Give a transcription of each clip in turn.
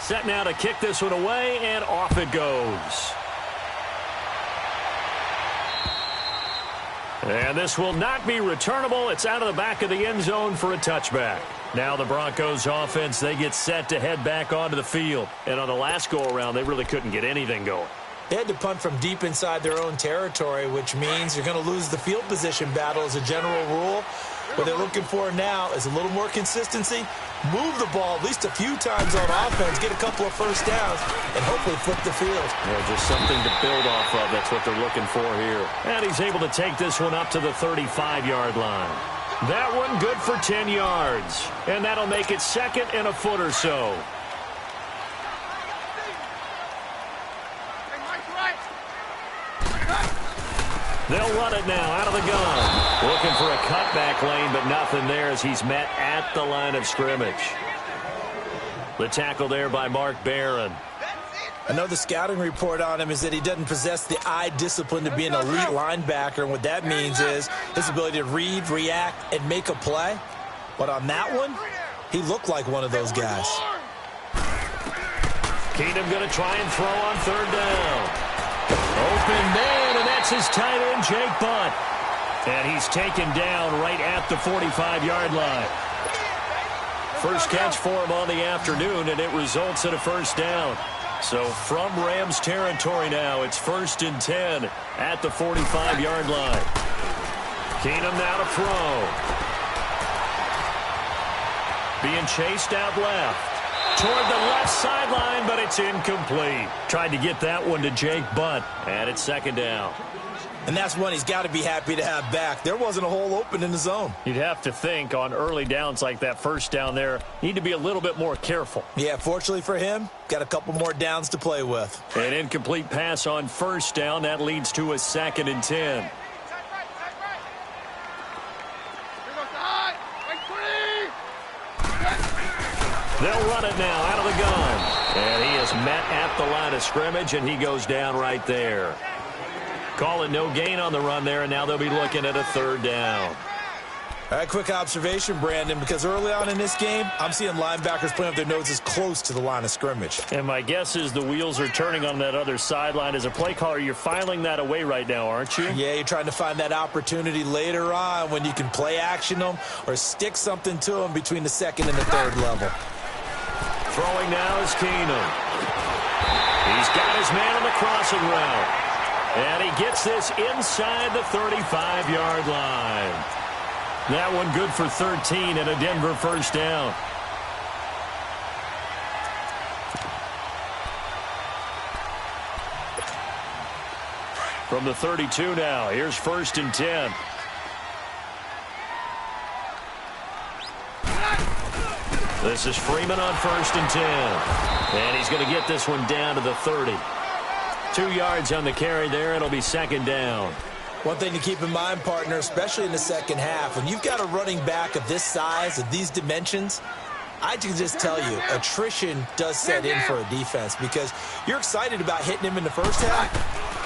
Set now to kick this one away, and off it goes. And this will not be returnable. It's out of the back of the end zone for a touchback. Now the Broncos offense, they get set to head back onto the field. And on the last go-around, they really couldn't get anything going. They had to punt from deep inside their own territory, which means you're going to lose the field position battle as a general rule. What they're looking for now is a little more consistency, move the ball at least a few times on offense, get a couple of first downs, and hopefully flip the field. Yeah, just something to build off of. That's what they're looking for here. And he's able to take this one up to the 35-yard line. That one good for 10 yards. And that'll make it second and a foot or so. They'll run it now out of the gun. Looking for a cutback lane, but nothing there as he's met at the line of scrimmage. The tackle there by Mark Barron. I know the scouting report on him is that he doesn't possess the eye discipline to be an elite linebacker, and what that means is his ability to read, react, and make a play. But on that one, he looked like one of those guys. Keenum going to try and throw on third down. Open man, and that's his tight end, Jake Butt. And he's taken down right at the 45-yard line. First catch for him on the afternoon, and it results in a first down. So from Rams territory now, it's 1st and 10 at the 45-yard line. Keenum now to throw. Being chased out left. Toward the left sideline, but it's incomplete. Tried to get that one to Jake Butt, and it's second down. And that's one he's got to be happy to have back. There wasn't a hole open in the zone. You'd have to think on early downs like that first down there, need to be a little bit more careful. Yeah, fortunately for him, got a couple more downs to play with. An incomplete pass on first down. That leads to a 2nd and 10. They'll run it now out of the gun. And he is met at the line of scrimmage, and he goes down right there. Call it no gain on the run there, and now they'll be looking at a third down. All right, quick observation, Brandon, because early on in this game, I'm seeing linebackers playing up their noses close to the line of scrimmage. And my guess is the wheels are turning on that other sideline. As a play caller, you're filing that away right now, aren't you? Yeah, you're trying to find that opportunity later on when you can play action them or stick something to them between the second and the third level. Throwing now is Keenum. He's got his man on the crossing route. And he gets this inside the 35-yard line. That one good for 13 and a Denver first down. From the 32 now, here's 1st and 10. This is Freeman on 1st and 10. And he's going to get this one down to the 30. 2 yards on the carry there. It'll be second down. One thing to keep in mind, partner, especially in the second half, when you've got a running back of this size, of these dimensions, I can just tell you, attrition does set in for a defense because you're excited about hitting him in the first half.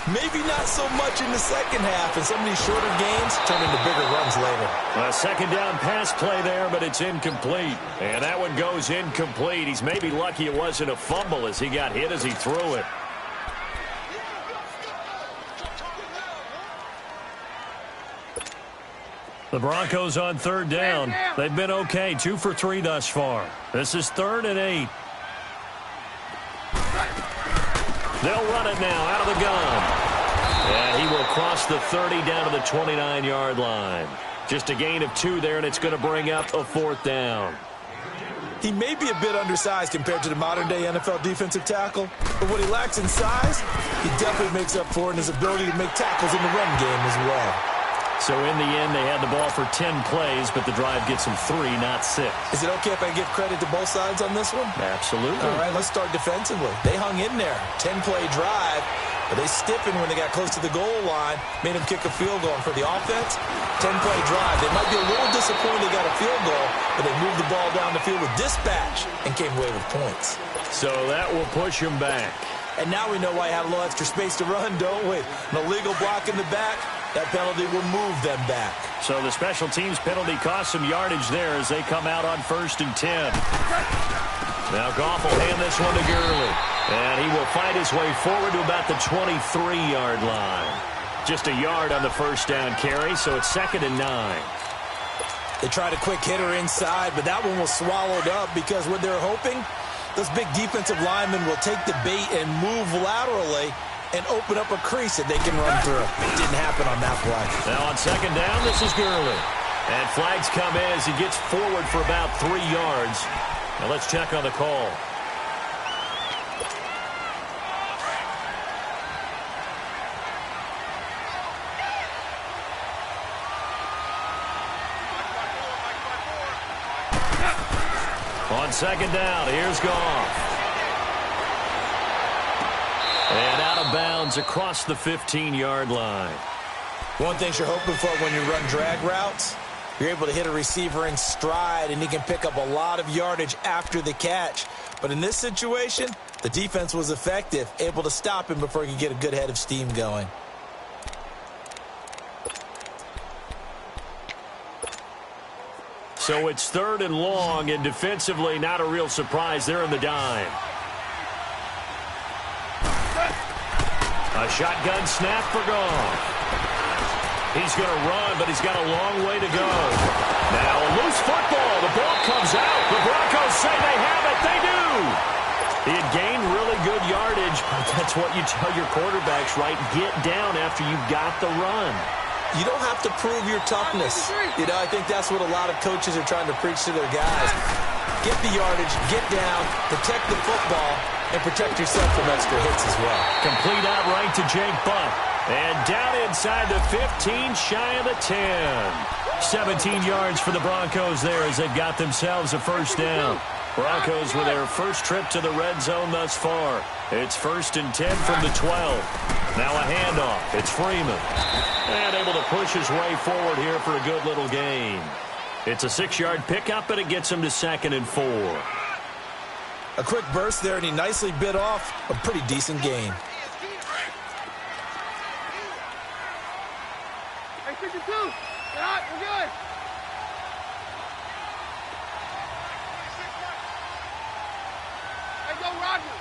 Maybe not so much in the second half, and some of these shorter games turn into bigger runs later. A second down pass play there, but it's incomplete. And that one goes incomplete. He's maybe lucky it wasn't a fumble as he got hit as he threw it. The Broncos on third down. They've been okay, 2 for 3 thus far. This is 3rd and 8. They'll run it now out of the gun. And he will cross the 30 down to the 29-yard line. Just a gain of 2 there, and it's going to bring up a 4th down. He may be a bit undersized compared to the modern-day NFL defensive tackle, but what he lacks in size, he definitely makes up for in his ability to make tackles in the run game as well. So in the end, they had the ball for 10 plays, but the drive gets them 3, not 6. Is it okay if I give credit to both sides on this one? Absolutely. All right, let's start defensively. They hung in there. 10-play drive, but they stiffened when they got close to the goal line, made them kick a field goal. And for the offense, 10-play drive. They might be a little disappointed they got a field goal, but they moved the ball down the field with dispatch and came away with points. So that will push them back. And now we know why he had a little extra space to run, don't we? An illegal block in the back. That penalty will move them back. So the special teams penalty cost some yardage there as they come out on 1st and 10. Now Goff will hand this one to Gurley. And he will fight his way forward to about the 23-yard line. Just a yard on the first down carry, so it's 2nd and 9. They tried a quick hitter inside, but that one was swallowed up because what they're hoping, those big defensive linemen will take the bait and move laterally and open up a crease that they can run through. It didn't happen on that play. Now on 2nd down, this is Gurley. And flags come in as he gets forward for about 3 yards. Now let's check on the call. On 2nd down, here's Goff. And out of bounds across the 15-yard line. One thing you're hoping for when you run drag routes, you're able to hit a receiver in stride, and he can pick up a lot of yardage after the catch. But in this situation, the defense was effective, able to stop him before he could get a good head of steam going. So it's 3rd and long, and defensively not a real surprise. They're in the dime. A shotgun snap for Goff. He's going to run, but he's got a long way to go. Now a loose football. The ball comes out. The Broncos say they have it. They do. He had gained really good yardage, but that's what you tell your quarterbacks, right? Get down after you've got the run. You don't have to prove your toughness. You know, I think that's what a lot of coaches are trying to preach to their guys. Get the yardage, get down, protect the football, and protect yourself from extra hits as well. Complete out right to Jake Butt. And down inside the 15, shy of the 10. 17 yards for the Broncos there as they've got themselves a first down. Broncos with their first trip to the red zone thus far. It's 1st and 10 from the 12. Now a handoff. It's Freeman. And able to push his way forward here for a good little gain. It's a 6-yard pickup, and it gets him to 2nd and 4. A quick burst there, and he nicely bit off a pretty decent gain. Hey, 52. We're good. Hey, go, Roger.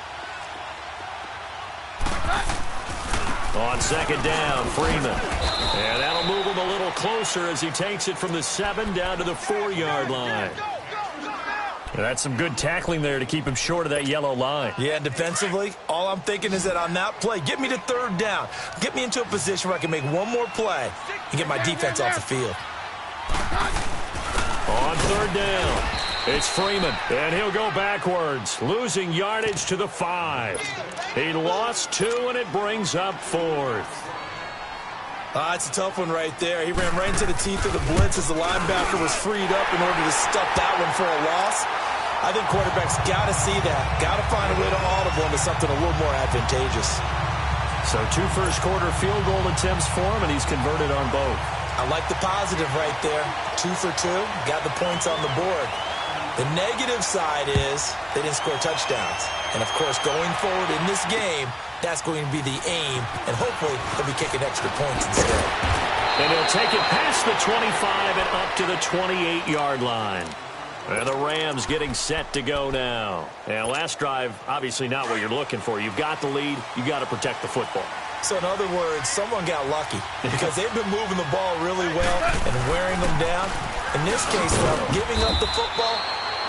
On 2nd down, Freeman. And that'll move him a little closer as he takes it from the 7 down to the 4-yard line. And that's some good tackling there to keep him short of that yellow line. Yeah, defensively, all I'm thinking is that on that play, get me to 3rd down. Get me into a position where I can make one more play and get my defense off the field. On 3rd down, it's Freeman, and he'll go backwards, losing yardage to the 5. He lost 2, and it brings up 4th. It's a tough one right there. He ran right into the teeth of the blitz as the linebacker was freed up in order to stuff that one for a loss. I think quarterbacks got to see that. Got to find a way to audible into something a little more advantageous. So 2 first-quarter field goal attempts for him, and he's converted on both. I like the positive right there. 2 for 2. Got the points on the board. The negative side is they didn't score touchdowns. And, of course, going forward in this game, that's going to be the aim. And hopefully they'll be kicking extra points instead. And he'll take it past the 25 and up to the 28-yard line. And the Rams getting set to go now. And last drive, obviously not what you're looking for. You've got the lead. You've got to protect the football. So, in other words, someone got lucky because they've been moving the ball really well and wearing them down. In this case, though, giving up the football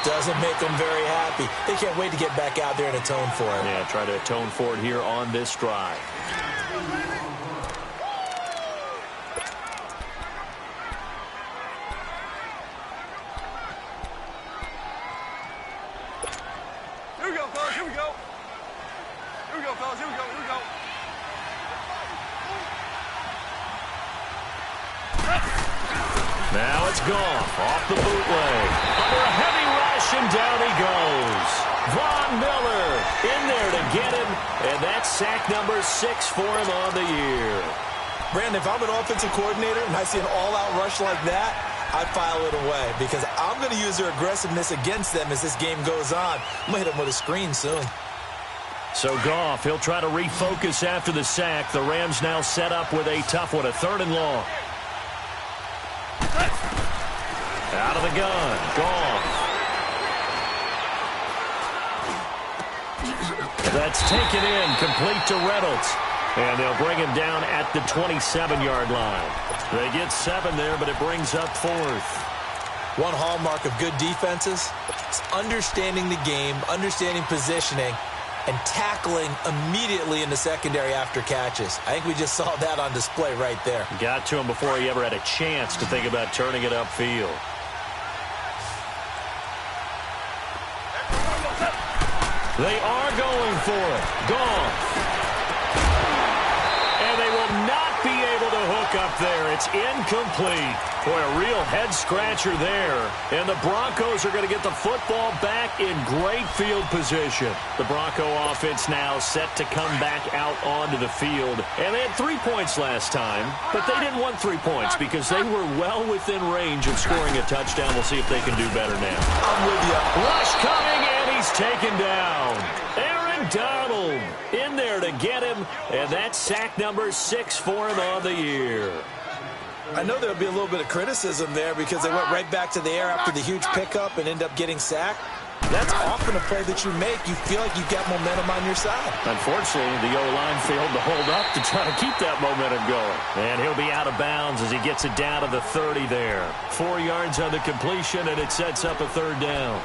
doesn't make them very happy. They can't wait to get back out there and atone for it. Yeah, try to atone for it here on this drive. Here we go, fellas. Here we go. Here we go, fellas. Here we go. Here we go. Now it's Goff off the bootleg. Under a heavy rush, and down he goes. Von Miller in there to get him, and that's sack number 6 for him on the year. Brandon, if I'm an offensive coordinator and I see an all-out rush like that, I file it away because I'm going to use their aggressiveness against them as this game goes on. I'm going to hit them with a screen soon. So Goff, he'll try to refocus after the sack. The Rams now set up with a tough one, a 3rd and long. Out of the gun, Goff. That's taken in, complete to Reynolds. And they'll bring him down at the 27-yard line. They get 7 there, but it brings up 4th. One hallmark of good defenses is understanding the game, understanding positioning, and tackling immediately in the secondary after catches. I think we just saw that on display right there. Got to him before he ever had a chance to think about turning it upfield. They are going for it. Goff. And they will not be able to hook up there. It's incomplete. Boy, a real head-scratcher there. And the Broncos are going to get the football back in great field position. The Bronco offense now set to come back out onto the field. And they had 3 points last time, but they didn't want 3 points because they were well within range of scoring a touchdown. We'll see if they can do better now. I'm with you. Rush coming, and he's taken down. Aaron Donald in there to get him, and that's sack number 6 for him on the year. I know there'll be a little bit of criticism there because they went right back to the air after the huge pickup and end up getting sacked. That's often a play that you make. You feel like you've got momentum on your side. Unfortunately, the O-line failed to hold up to try to keep that momentum going. And he'll be out of bounds as he gets it down to the 30 there. 4 yards on the completion, and it sets up a 3rd down.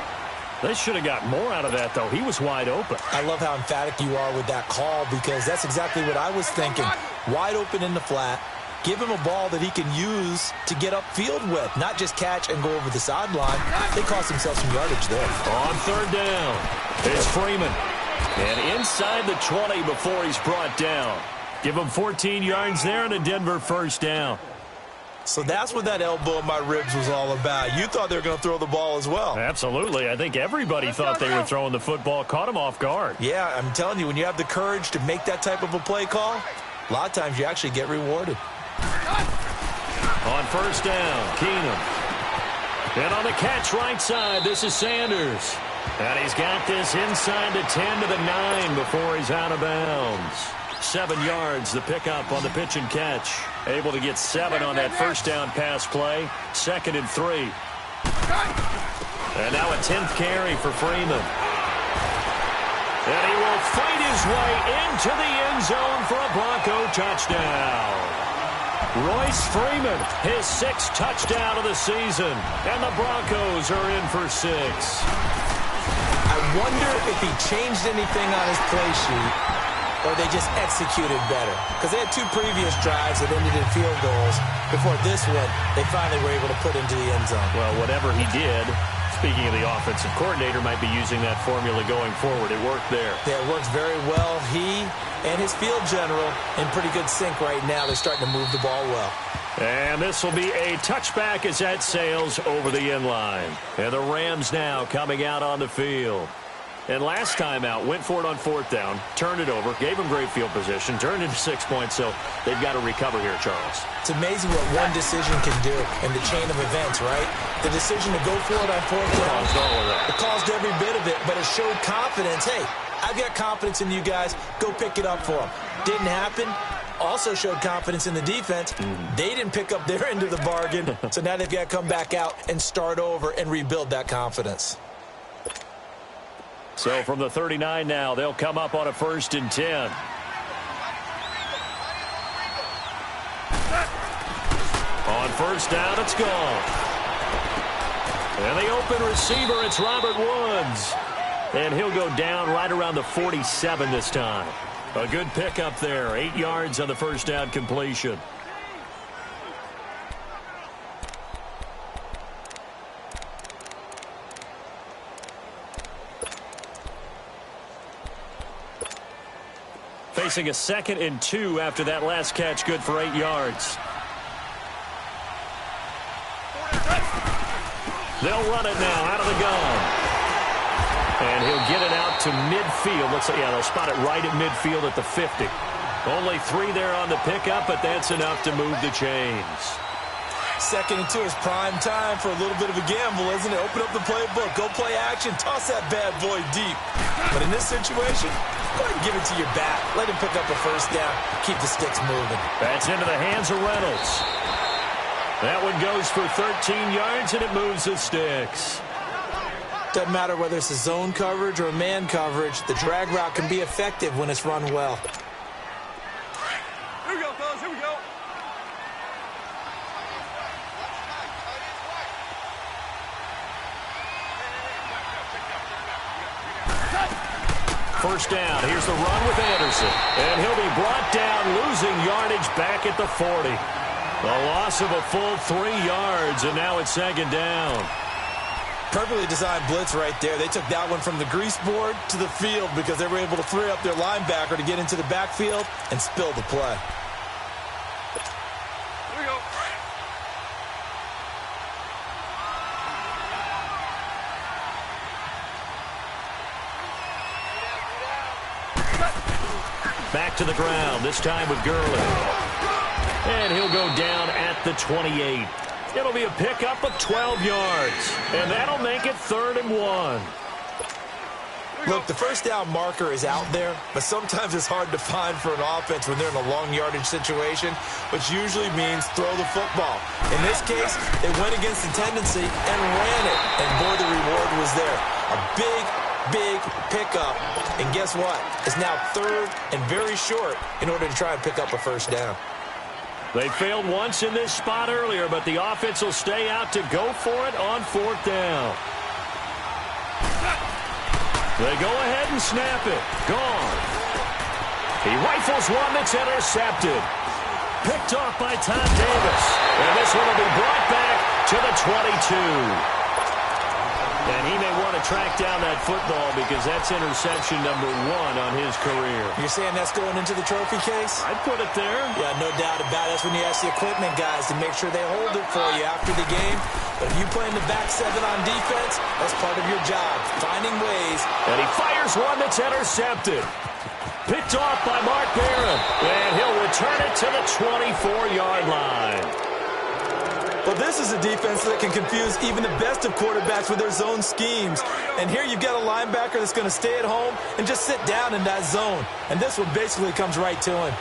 They should have got more out of that, though. He was wide open. I love how emphatic you are with that call because that's exactly what I was thinking. Wide open in the flat. Give him a ball that he can use to get upfield with, not just catch and go over the sideline. They cost themselves some yardage there. On 3rd down, it's Freeman. And inside the 20 before he's brought down. Give him 14 yards there and a Denver 1st down. So that's what that elbow in my ribs was all about. You thought they were going to throw the ball as well. Absolutely. I think everybody thought they were throwing the football, caught him off guard. Yeah, I'm telling you, when you have the courage to make that type of a play call, a lot of times you actually get rewarded. On 1st down, Keenum. And on the catch right side, this is Sanders. And he's got this inside the 10 to the 9 before he's out of bounds. 7 yards, the pickup on the pitch and catch. Able to get 7 on that 1st down pass play. 2nd and 3. And now a 10th carry for Freeman. And he will fight his way into the end zone for a Bronco touchdown. Royce Freeman, his 6th touchdown of the season. And the Broncos are in for 6. I wonder if he changed anything on his play sheet or they just executed better. Because they had 2 previous drives that ended in field goals. Before this one, they finally were able to put into the end zone. Well, whatever he did, speaking of the offensive coordinator, might be using that formula going forward. It worked there. Yeah, it works very well. He and his field general in pretty good sync right now. They're starting to move the ball well. And this will be a touchback as that sails over the end line. And the Rams now coming out on the field. And last time out, went for it on 4th down, turned it over, gave them great field position, turned into 6 points, so they've got to recover here, Charles. It's amazing what one decision can do in the chain of events, right? The decision to go for it on 4th down, it caused every bit of it, but it showed confidence. Hey, I've got confidence in you guys. Go pick it up for them. Didn't happen. Also showed confidence in the defense. They didn't pick up their end of the bargain, so now they've got to come back out and start over and rebuild that confidence. So from the 39 now, they'll come up on a 1st and 10. On 1st down, it's gone. And the open receiver, it's Robert Woods. And he'll go down right around the 47 this time. A good pickup there. 8 yards on the 1st down completion. Facing a 2nd and 2 after that last catch, good for 8 yards. They'll run it now out of the gun. And he'll get it out to midfield. Looks like, yeah, they'll spot it right at midfield at the 50. Only 3 there on the pickup, but that's enough to move the chains. 2nd and 2 is prime time for a little bit of a gamble, isn't it? Open up the playbook, go play action, toss that bad boy deep. But in this situation, Go ahead and give it to your back. Let him pick up a first down. Keep the sticks moving. That's into the hands of Reynolds. That one goes for 13 yards, and it moves the sticks. Doesn't matter whether it's a zone coverage or a man coverage. The drag route can be effective when it's run well. Here we go, fellas. Here we go. First down. Here's the run with Anderson. And he'll be brought down, losing yardage back at the 40. A loss of a full 3 yards, and now it's second down. Perfectly designed blitz right there. They took that one from the grease board to the field because they were able to free up their linebacker to get into the backfield and spill the play. Here we go. Back to the ground, this time with Gurley. And he'll go down at the 28. It'll be a pickup of 12 yards. And that'll make it 3rd and 1. Look, the first down marker is out there, but sometimes it's hard to find for an offense when they're in a long yardage situation, which usually means throw the football. In this case, they went against the tendency and ran it. And boy, the reward was there. A big pickup. And guess what? It's now 3rd and very short in order to try and pick up a first down. They failed once in this spot earlier, but the offense will stay out to go for it on 4th down. They go ahead and snap it. Gone. He rifles one that's intercepted. Picked off by Todd Davis. And this one will be brought back to the 22. And he may want to track down that football because that's interception number 1 on his career. You're saying that's going into the trophy case? I'd put it there. Yeah, no doubt about it. That's when you ask the equipment guys to make sure they hold it for you after the game. But if you play in the back 7 on defense, that's part of your job, finding ways. And he fires one that's intercepted. Picked off by Mark Barron. And he'll return it to the 24-yard line. Well, this is a defense that can confuse even the best of quarterbacks with their zone schemes. And here you've got a linebacker that's going to stay at home and just sit down in that zone. And this one basically comes right to him.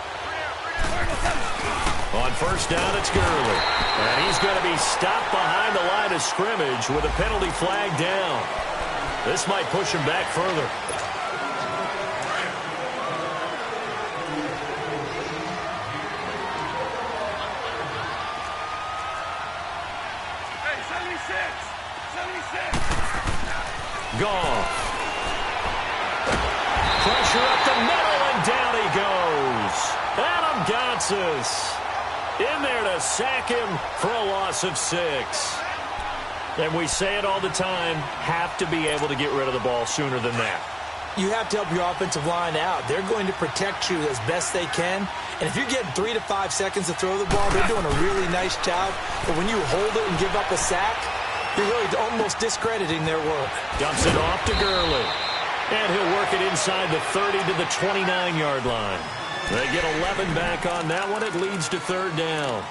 On first down, it's Gurley. And he's going to be stopped behind the line of scrimmage with a penalty flag down. This might push him back further. Gone. Pressure up the middle, and down he goes. Adam Gotsis in there to sack him for a loss of 6. And we say it all the time, have to be able to get rid of the ball sooner than that. You have to help your offensive line out. They're going to protect you as best they can. And if you're getting 3 to 5 seconds to throw the ball, they're doing a really nice job. But when you hold it and give up a sack, you're really almost discrediting their work. Dumps it off to Gurley. And he'll work it inside the 30 to the 29-yard line. They get 11 back on that one. It leads to 3rd down.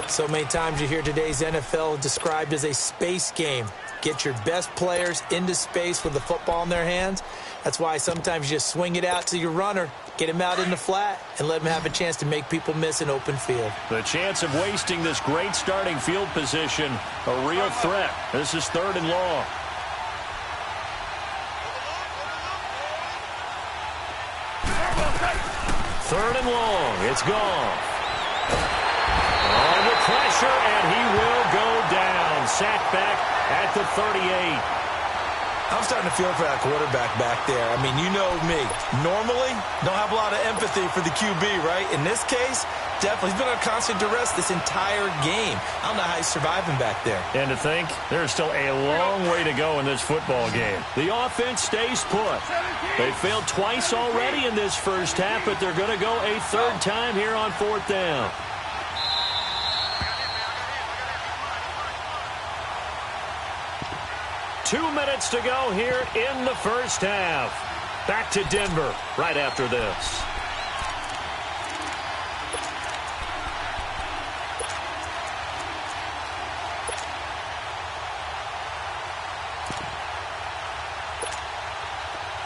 So many times you hear today's NFL described as a space game. Get your best players into space with the football in their hands. That's why sometimes you just swing it out to your runner, get him out in the flat, and let him have a chance to make people miss an open field. The chance of wasting this great starting field position, a real threat. This is 3rd and long. Third and long. It's gone. Under pressure, and he will go down. Sacked back at the 38. I'm starting to feel for that quarterback back there. I mean, you know me. Normally, don't have a lot of empathy for the QB, right? In this case, definitely. He's been on constant duress this entire game. I don't know how he's surviving back there. And to think, there's still a long way to go in this football game. The offense stays put. They failed twice already in this first half, but they're going to go a 3rd time here on 4th down. Two minutes to go here in the first half. Back to Denver right after this.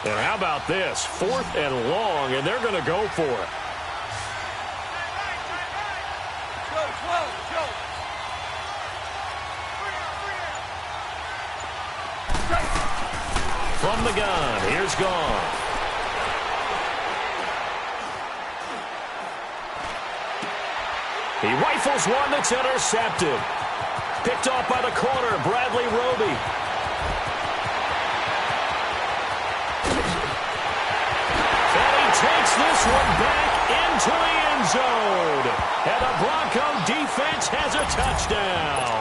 And how about this? 4th and long, and they're going to go for it. From the gun, here's Goff. He rifles one that's intercepted. Picked off by the corner, Bradley Roby. And he takes this one back into the end zone. And the Bronco defense has a touchdown.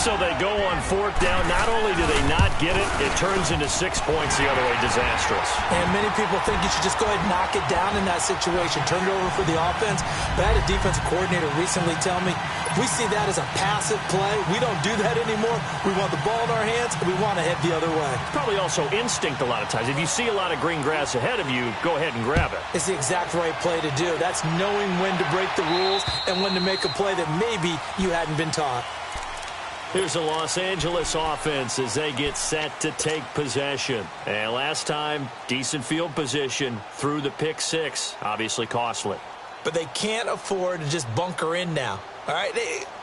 So they go on 4th down. Not only do they not get it, it turns into 6 points the other way. Disastrous. And many people think you should just go ahead and knock it down in that situation. Turn it over for the offense. But I had a defensive coordinator recently tell me, if we see that as a passive play, we don't do that anymore. We want the ball in our hands, and we want to head the other way. Probably also instinct a lot of times. If you see a lot of green grass ahead of you, go ahead and grab it. It's the exact right play to do. That's knowing when to break the rules and when to make a play that maybe you hadn't been taught. Here's the Los Angeles offense as they get set to take possession. And last time, decent field position through the pick 6. Obviously costly. But they can't afford to just bunker in now. All right,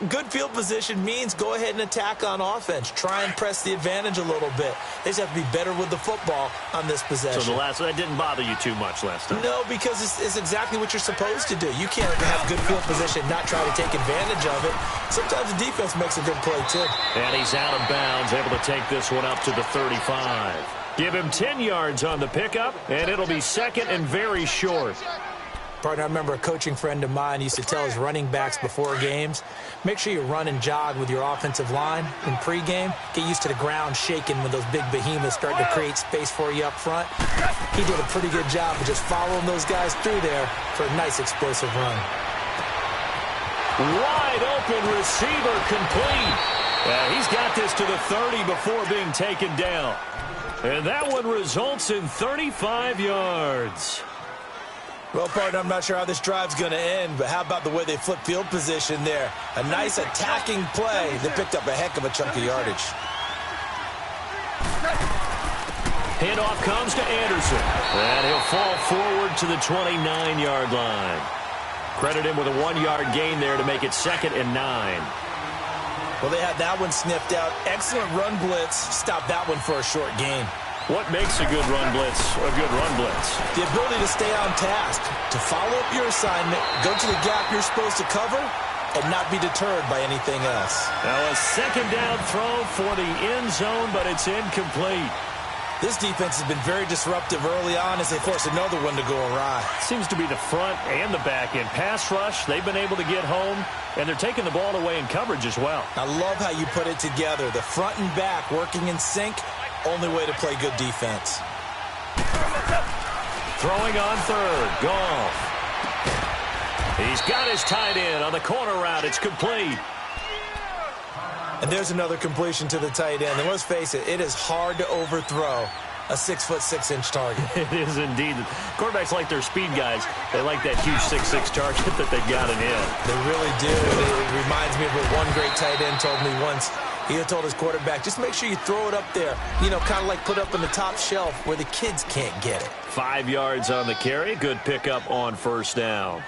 good field position means go ahead and attack on offense. Try and press the advantage a little bit. They just have to be better with the football on this possession. So that didn't bother you too much last time? No, because it's exactly what you're supposed to do. You can't have good field position, not try to take advantage of it. Sometimes the defense makes a good play, too. And he's out of bounds, able to take this one up to the 35. Give him 10 yards on the pickup, and it'll be 2nd and very short. Partner, I remember a coaching friend of mine used to tell his running backs before games, make sure you run and jog with your offensive line in pregame. Get used to the ground shaking when those big behemoths start to create space for you up front. He did a pretty good job of just following those guys through there for a nice explosive run. Wide open receiver complete. He's got this to the 30 before being taken down. And that one results in 35 yards. Well, partner, I'm not sure how this drive's going to end, but how about the way they flip field position there? A nice attacking play that picked up a heck of a chunk of yardage. Handoff comes to Anderson, and he'll fall forward to the 29-yard line. Credit him with a 1-yard gain there to make it 2nd and 9. Well, they had that one sniffed out. Excellent run blitz. Stop that one for a short gain. What makes a good run blitz a good run blitz? The ability to stay on task, to follow up your assignment, go to the gap you're supposed to cover, and not be deterred by anything else. Now a 2nd down throw for the end zone, but it's incomplete. This defense has been very disruptive early on as they force another one to go awry. Seems to be the front and the back end. Pass rush, they've been able to get home, and they're taking the ball away in coverage as well. I love how you put it together. The front and back working in sync. Only way to play good defense. Throwing on 3rd, Goff. He's got his tight end on the corner route. It's complete. And there's another completion to the tight end. And let's face it, it is hard to overthrow a 6'6" target. It is indeed. Quarterbacks like their speed guys. They like that huge 6'6" target that they've got in it. They really do. It reminds me of what one great tight end told me once. He had told his quarterback, just make sure you throw it up there, kind of like put up on the top shelf where the kids can't get it. 5 yards on the carry. Good pickup on 1st down.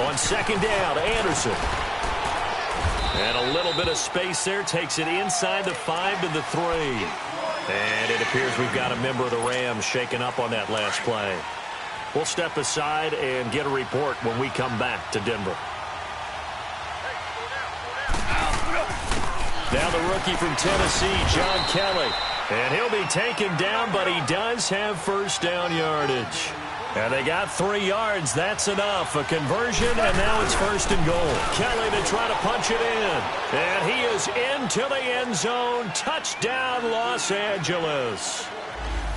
On 2nd down, Anderson. And a little bit of space there. Takes it inside the 5 to the 3. And it appears we've got a member of the Rams shaken up on that last play. We'll step aside and get a report when we come back to Denver. Now the rookie from Tennessee, John Kelly. And he'll be taken down, but he does have 1st down yardage. And they got 3 yards. That's enough. A conversion, and now it's 1st and goal. Kelly to try to punch it in. And he is into the end zone. Touchdown, Los Angeles.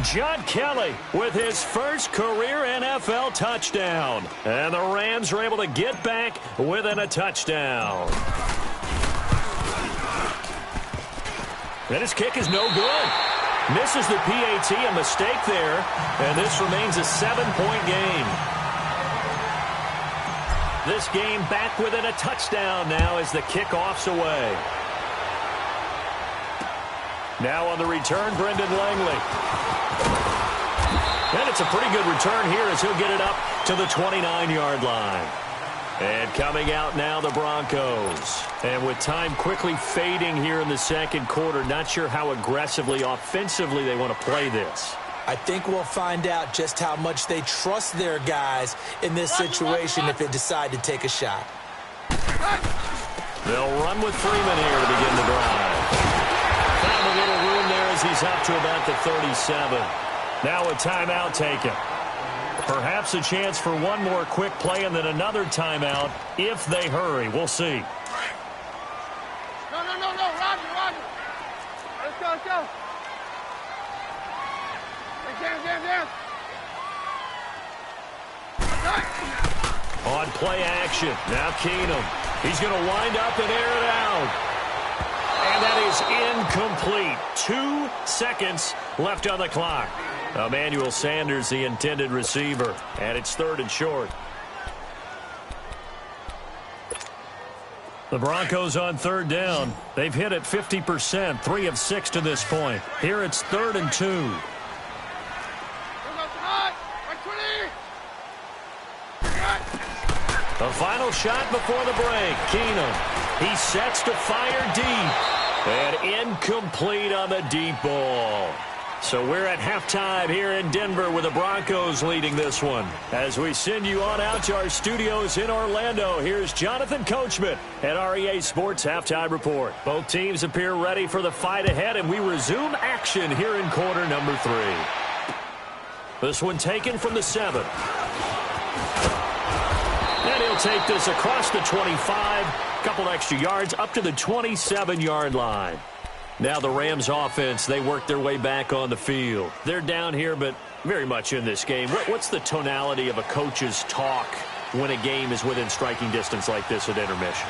John Kelly with his first career NFL touchdown. And the Rams are able to get back within a touchdown. And his kick is no good. Misses the PAT, a mistake there, and this remains a 7-point game. This game back within a touchdown now as the kickoff's away. Now on the return, Brendan Langley. And it's a pretty good return here as he'll get it up to the 29-yard line. And coming out now, the Broncos. And with time quickly fading here in the second quarter, not sure how aggressively, offensively they want to play this. I think we'll find out just how much they trust their guys in this situation if they decide to take a shot. They'll run with Freeman here to begin the drive. Found a little room there as he's up to about the 37. Now a timeout taken. Perhaps a chance for one more quick play and then another timeout if they hurry. We'll see. No, Roger. Let's go. Down. On play action. Now Keenum. He's going to wind up and air it out. And that is incomplete. 2 seconds left on the clock. Emmanuel Sanders, the intended receiver. And it's 3rd and short. The Broncos on 3rd down. They've hit it 50%, 3 of 6 to this point. Here it's 3rd and 2. The final shot before the break. Keenum. He sets to fire deep. And incomplete on the deep ball. So we're at halftime here in Denver with the Broncos leading this one. As we send you on out to our studios in Orlando, here's Jonathan Coachman at REA Sports Halftime Report. Both teams appear ready for the fight ahead, and we resume action here in quarter number 3. This one taken from the 7. And he'll take this across the 25, couple extra yards up to the 27-yard line. Now the Rams offense, they work their way back on the field. They're down here, but very much in this game. What's the tonality of a coach's talk when a game is within striking distance like this at intermission?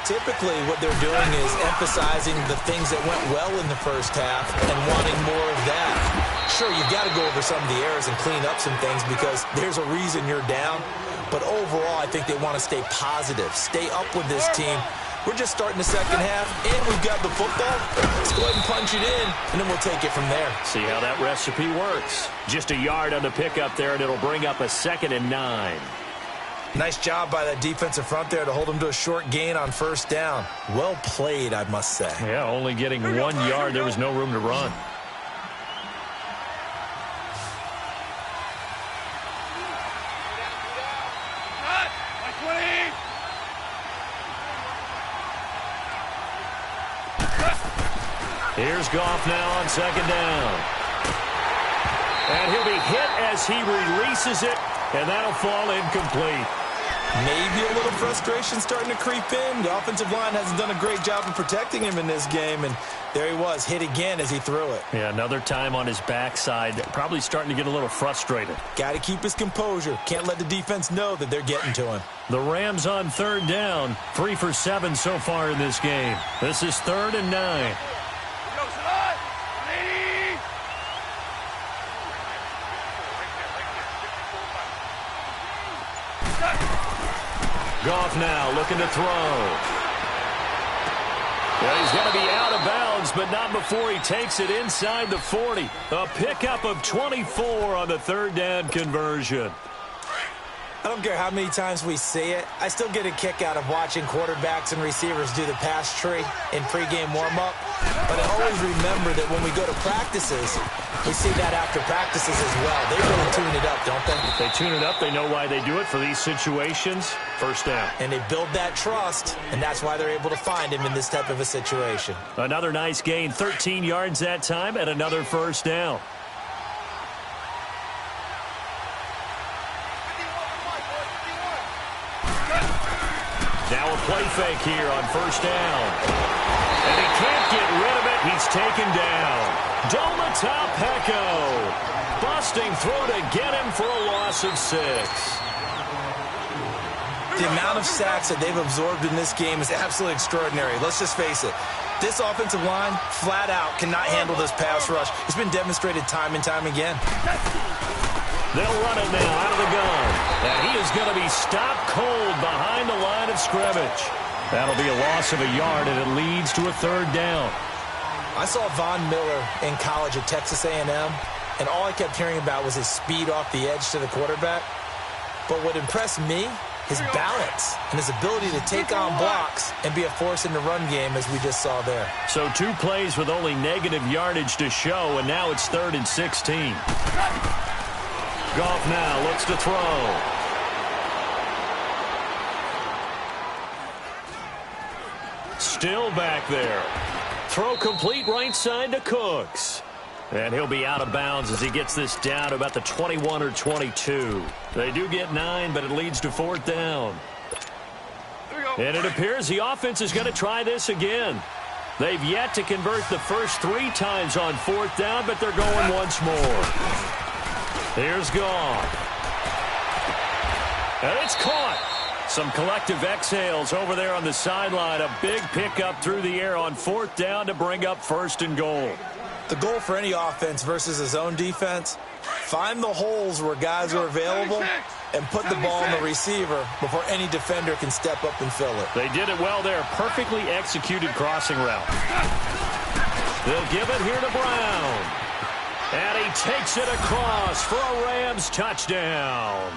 Typically, what they're doing is emphasizing the things that went well in the first half and wanting more of that. Sure, you've got to go over some of the errors and clean up some things because there's a reason you're down. But overall, I think they want to stay positive, stay up with this team. We're just starting the second half, and we've got the football. Let's go ahead and punch it in, and then we'll take it from there. See how that recipe works. Just a yard on the pickup there, and it'll bring up a 2nd and 9. Nice job by that defensive front there to hold them to a short gain on 1st down. Well played, I must say. Yeah, only getting 1 yard. There was no room to run. Here's Goff now on 2nd down. And he'll be hit as he releases it, and that'll fall incomplete. Maybe a little frustration starting to creep in. The offensive line hasn't done a great job of protecting him in this game, and there he was, hit again as he threw it. Yeah, another time on his backside, probably starting to get a little frustrated. Got to keep his composure. Can't let the defense know that they're getting to him. The Rams on 3rd down, 3 for 7 so far in this game. This is 3rd and 9. Goff now looking to throw. Well, he's going to be out of bounds, but not before he takes it inside the 40. A pickup of 24 on the 3rd down conversion. I don't care how many times we see it. I still get a kick out of watching quarterbacks and receivers do the pass tree in pregame warm-up. But I always remember that when we go to practices, we see that after practices as well. They really tune it up, don't they? They tune it up. They know why they do it for these situations. 1st down. And they build that trust, and that's why they're able to find him in this type of a situation. Another nice gain, 13 yards that time, and another 1st down. Now a play fake here on 1st down. And he can't get rid of it. He's taken down. Domata-Peko busting through to get him for a loss of 6. The amount of sacks that they've absorbed in this game is absolutely extraordinary. Let's just face it. This offensive line, flat out, cannot handle this pass rush. It's been demonstrated time and time again. They'll run it now out of the gun. And he is going to be stopped cold behind the line of scrimmage. That'll be a loss of a yard, and it leads to a third down. I saw Von Miller in college at Texas A&M, and all I kept hearing about was his speed off the edge to the quarterback. But what impressed me, his balance and his ability to take on blocks and be a force in the run game, as we just saw there. So 2 plays with only negative yardage to show, and now it's 3rd and 16. Goff now looks to throw. Still back there. Throw complete right side to Cooks. And he'll be out of bounds as he gets this down to about the 21 or 22. They do get 9, but it leads to 4th down. And it appears the offense is going to try this again. They've yet to convert the first 3 times on 4th down, but they're going once more. Here's Goff. And it's caught. Some collective exhales over there on the sideline. A big pickup through the air on 4th down to bring up 1st and goal. The goal for any offense versus his own defense, find the holes where guys are available and put the ball in the receiver before any defender can step up and fill it. They did it well there. Perfectly executed crossing route. They'll give it here to Brown. And he takes it across for a Rams touchdown.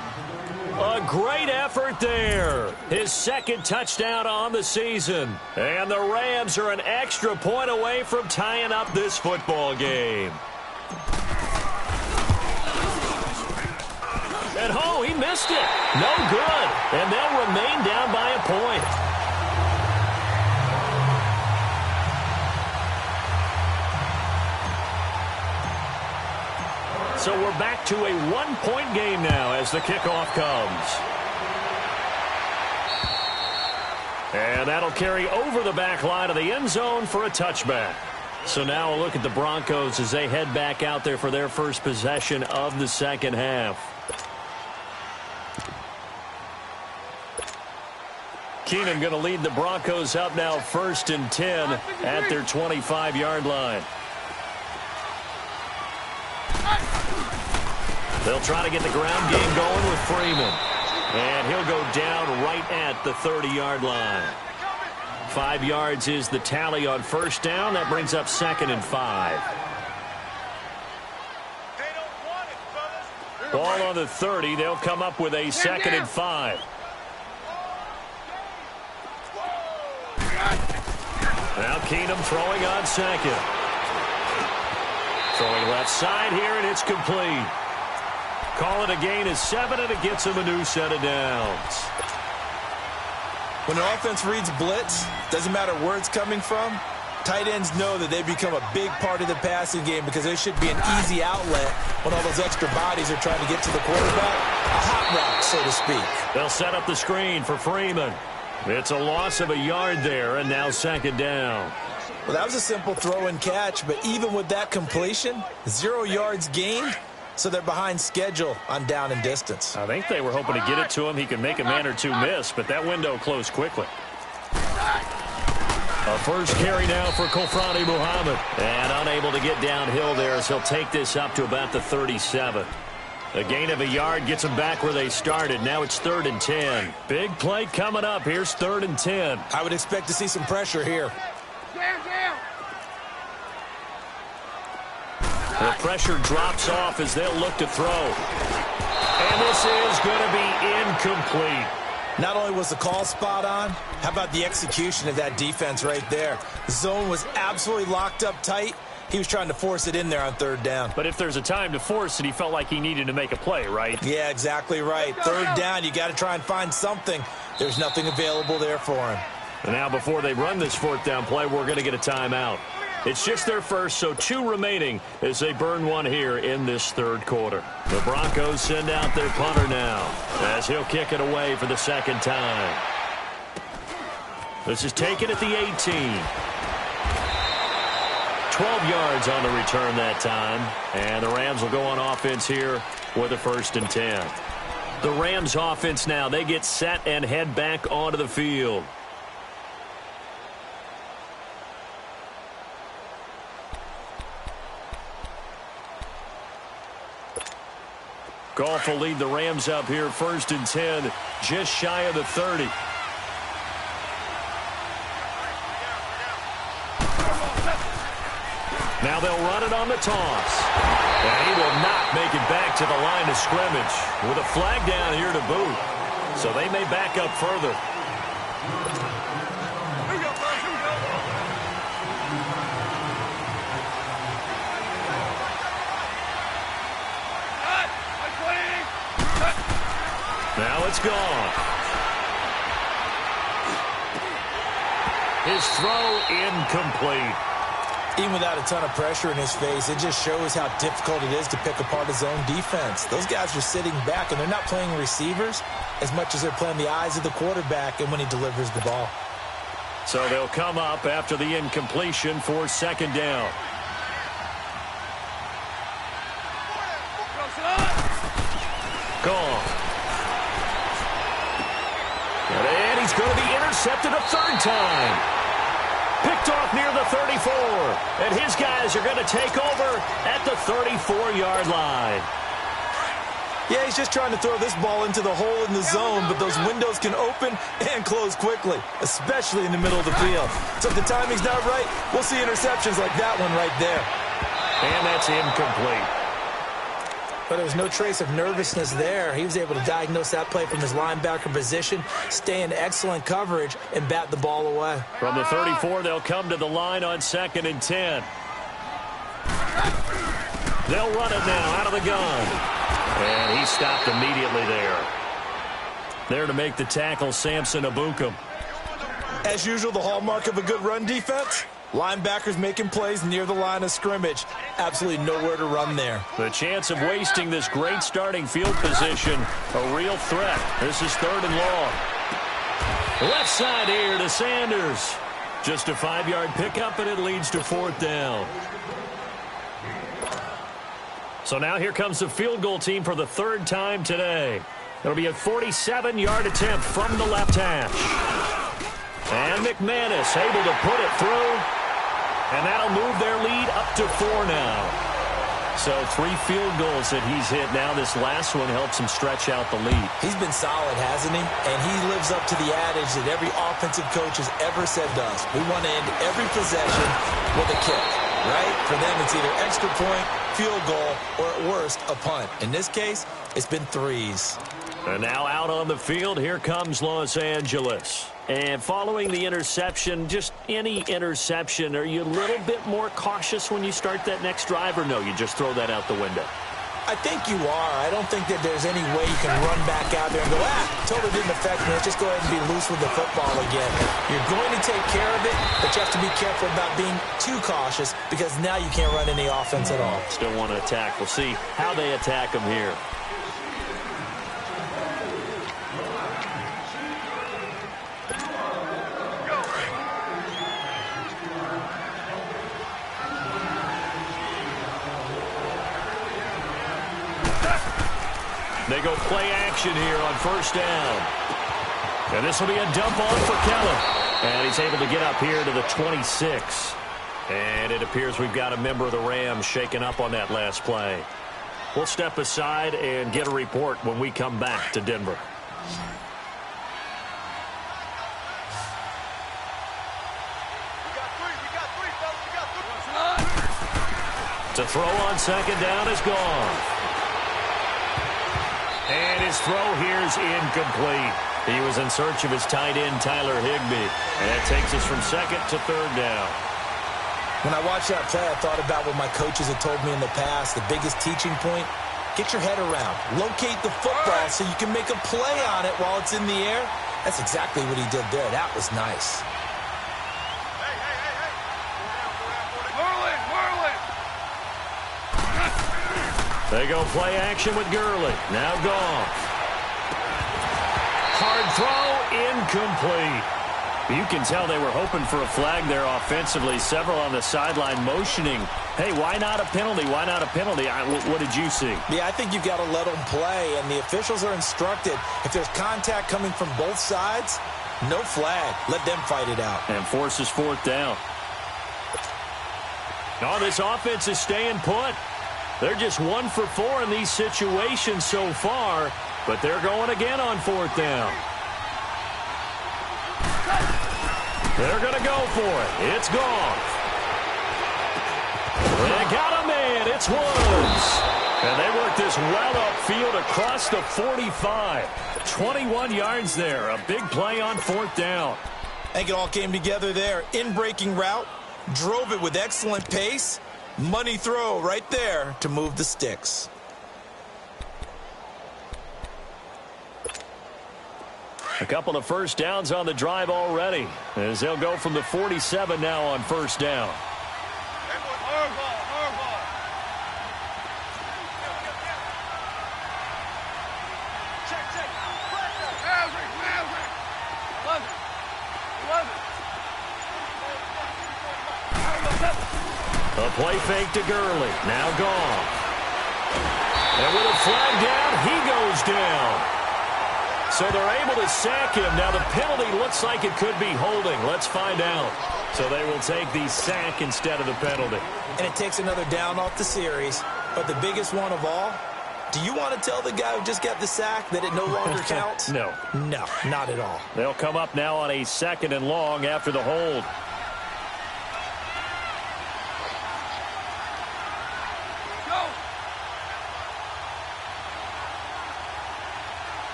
A great effort there. His 2nd touchdown on the season. And the Rams are an extra point away from tying up this football game. And oh, he missed it. No good. And they'll remain down by a point. So we're back to a 1-point game now as the kickoff comes. And that'll carry over the back line of the end zone for a touchback. So now a look at the Broncos as they head back out there for their first possession of the second half. Keenum going to lead the Broncos up now 1st and 10 at their 25-yard line. They'll try to get the ground game going with Freeman. And he'll go down right at the 30-yard line. 5 yards is the tally on 1st down. That brings up 2nd and 5. Ball on the 30. They'll come up with a 2nd and 5. Now Keenum throwing on 2nd. Throwing left side here, and it's complete. Call it a gain of 7, and it gets him a new set of downs. When an offense reads blitz, doesn't matter where it's coming from, tight ends know that they become a big part of the passing game because there should be an easy outlet when all those extra bodies are trying to get to the quarterback. A hot route, so to speak. They'll set up the screen for Freeman. It's a loss of a yard there, and now 2nd down. Well, that was a simple throw and catch, but even with that completion, 0 yards gained. So they're behind schedule on down and distance. I think they were hoping to get it to him. He could make a man or 2 miss, but that window closed quickly. A first carry now for Kofrani Muhammad. And unable to get downhill there as he'll take this up to about the 37. A gain of a yard gets them back where they started. Now it's 3rd and 10. Big play coming up. Here's 3rd and 10. I would expect to see some pressure here. The pressure drops off as they'll look to throw. And this is going to be incomplete. Not only was the call spot on, how about the execution of that defense right there? The zone was absolutely locked up tight. He was trying to force it in there on 3rd down. But if there's a time to force it, he felt like he needed to make a play, right? Yeah, exactly right. 3rd down, you got to try and find something. There's nothing available there for him. And now before they run this 4th down play, we're going to get a timeout. It's just their first, so 2 remaining as they burn 1 here in this 3rd quarter. The Broncos send out their punter now as he'll kick it away for the 2nd time. This is taken at the 18. 12 yards on the return that time. And the Rams will go on offense here with a 1st and 10. The Rams offense now, they get set and head back onto the field. Goff will lead the Rams up here 1st and 10, just shy of the 30. Now they'll run it on the toss. And he will not make it back to the line of scrimmage with a flag down here to boot. So they may back up further. Here we go, fellas. Here we go. Cut. I'm playing. Cut. Now it's gone. His throw incomplete. Even without a ton of pressure in his face, it just shows how difficult it is to pick apart his own defense. Those guys are sitting back, and they're not playing receivers as much as they're playing the eyes of the quarterback and when he delivers the ball. So they'll come up after the incompletion for 2nd down. Gone. And he's going to be intercepted a 3rd time. Picked off near the 34. And his guys are going to take over at the 34-yard line. Yeah, he's just trying to throw this ball into the hole in the zone, but those windows can open and close quickly, especially in the middle of the field. So if the timing's not right, we'll see interceptions like that one right there. And that's incomplete. But there was no trace of nervousness there. He was able to diagnose that play from his linebacker position, stay in excellent coverage, and bat the ball away. From the 34, they'll come to the line on 2nd and 10. They'll run it now out of the gun. And he stopped immediately there. There to make the tackle, Samson Abukum. As usual, the hallmark of a good run defense, linebackers making plays near the line of scrimmage. Absolutely nowhere to run there. The chance of wasting this great starting field position, a real threat. This is 3rd and long. Left side here to Sanders. Just a 5-yard pickup, and it leads to 4th down. So now here comes the field goal team for the 3rd time today. It'll be a 47-yard attempt from the left hash. And McManus able to put it through. And that'll move their lead up to 4 now. So 3 field goals that he's hit now. This last one helps him stretch out the lead. He's been solid, hasn't he? And he lives up to the adage that every offensive coach has ever said to us. We want to end every possession with a kick, right? For them, it's either extra point, field goal, or at worst, a punt. In this case, it's been 3s. And now out on the field, here comes Los Angeles. And following the interception, just any interception, are you a little bit more cautious when you start that next drive, or no, you just throw that out the window? I think you are. I don't think that there's any way you can run back out there and go, totally didn't affect me. Let's just go ahead and be loose with the football again. You're going to take care of it, but you have to be careful about being too cautious because now you can't run any offense at all. Still want to attack. We'll see how they attack them here. They go play action here on 1st down. And this will be a dump on for Keller. And he's able to get up here to the 26. And it appears we've got a member of the Rams shaken up on that last play. We'll step aside and get a report when we come back to Denver. To throw on 2nd down is gone. And his throw here is incomplete. He was in search of his tight end, Tyler Higbee. And that takes us from 2nd to 3rd down. When I watched that play, I thought about what my coaches had told me in the past. The biggest teaching point, get your head around. Locate the football so you can make a play on it while it's in the air. That's exactly what he did there. That was nice. They go play action with Gurley. Now Goff. Hard throw, incomplete. You can tell they were hoping for a flag there offensively. Several on the sideline motioning. Hey, why not a penalty? Why not a penalty? What did you see? Yeah, I think you've got to let them play, and the officials are instructed. If there's contact coming from both sides, no flag. Let them fight it out. And forces 4th down. Oh, this offense is staying put. They're just 1 for 4 in these situations so far, but they're going again on 4th down. They're going to go for it. It's Goff. They got a man. It's Woods. And they work this well upfield across the 45. 21 yards there. A big play on 4th down. I think it all came together there. In-breaking route. Drove it with excellent pace. Money throw right there to move the sticks. A couple of first downs on the drive already, as they'll go from the 47 now on 1st down. A play fake to Gurley. Now Goff. And with a flag down, he goes down. So they're able to sack him. Now the penalty looks like it could be holding. Let's find out. So they will take the sack instead of the penalty. And it takes another down off the series. But the biggest one of all, do you want to tell the guy who just got the sack that it no longer counts? No. No, not at all. They'll come up now on a 2nd and long after the hold.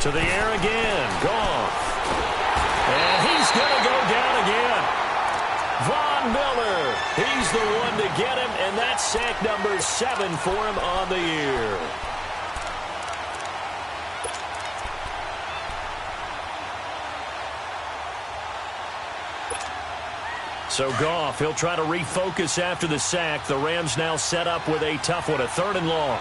To the air again. Goff. And he's going to go down again. Von Miller. He's the one to get him, and that's sack number 7 for him on the year. So Goff, he'll try to refocus after the sack. The Rams now set up with a tough one, a 3rd and long.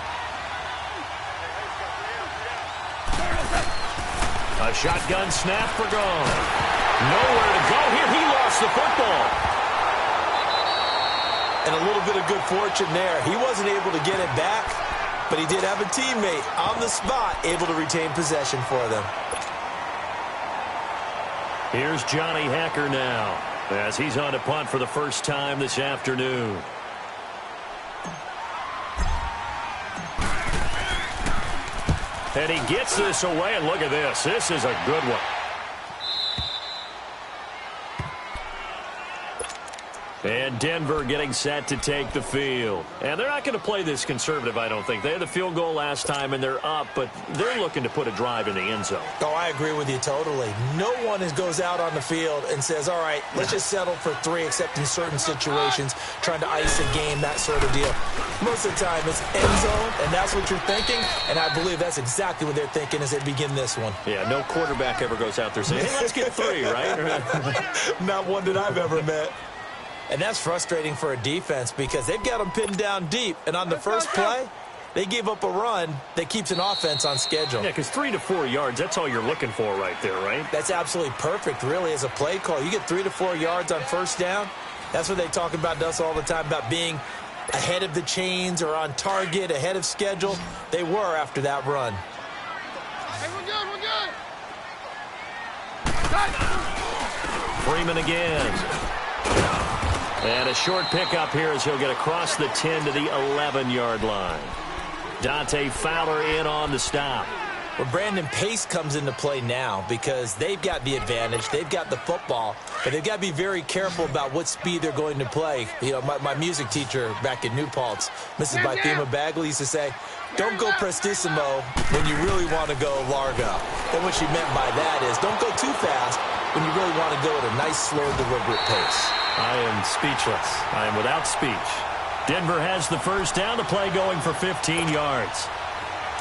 A shotgun snap for Goff. Nowhere to go here. He lost the football. And a little bit of good fortune there. He wasn't able to get it back, but he did have a teammate on the spot able to retain possession for them. Here's Johnny Hacker now, as he's on to punt for the first time this afternoon. And he gets this away, and look at this. This is a good one. And Denver getting set to take the field. And they're not going to play this conservative, I don't think. They had the field goal last time, and they're up, but they're looking to put a drive in the end zone. Oh, I agree with you totally. No one goes out on the field and says, all right, let's just settle for 3, except in certain situations, trying to ice a game, that sort of deal. Most of the time, it's end zone, and that's what you're thinking, and I believe that's exactly what they're thinking as they begin this one. Yeah, no quarterback ever goes out there saying, hey, let's get 3, right? Not one that I've ever met. And that's frustrating for a defense because they've got them pinned down deep. And on the first play, they gave up a run that keeps an offense on schedule. Yeah, because 3 to 4 yards, that's all you're looking for right there, right? That's absolutely perfect, really, as a play call. You get 3 to 4 yards on first down. That's what they talk about to us all the time, about being ahead of the chains or on target, ahead of schedule. They were after that run. Hey, we're good. Freeman again. And a short pickup here as he'll get across the 10 to the 11-yard line. Dante Fowler in on the stop. Well, Brandon, pace comes into play now because they've got the advantage. They've got the football, but they've got to be very careful about what speed they're going to play. You know, my music teacher back in New Paltz, Mrs. Bythema Bagley, used to say, don't go prestissimo when you really want to go largo. And what she meant by that is don't go too fast when you really want to go at a nice, slow, deliberate pace. I am speechless. I am without speech. Denver has the first down. The play going for 15 yards.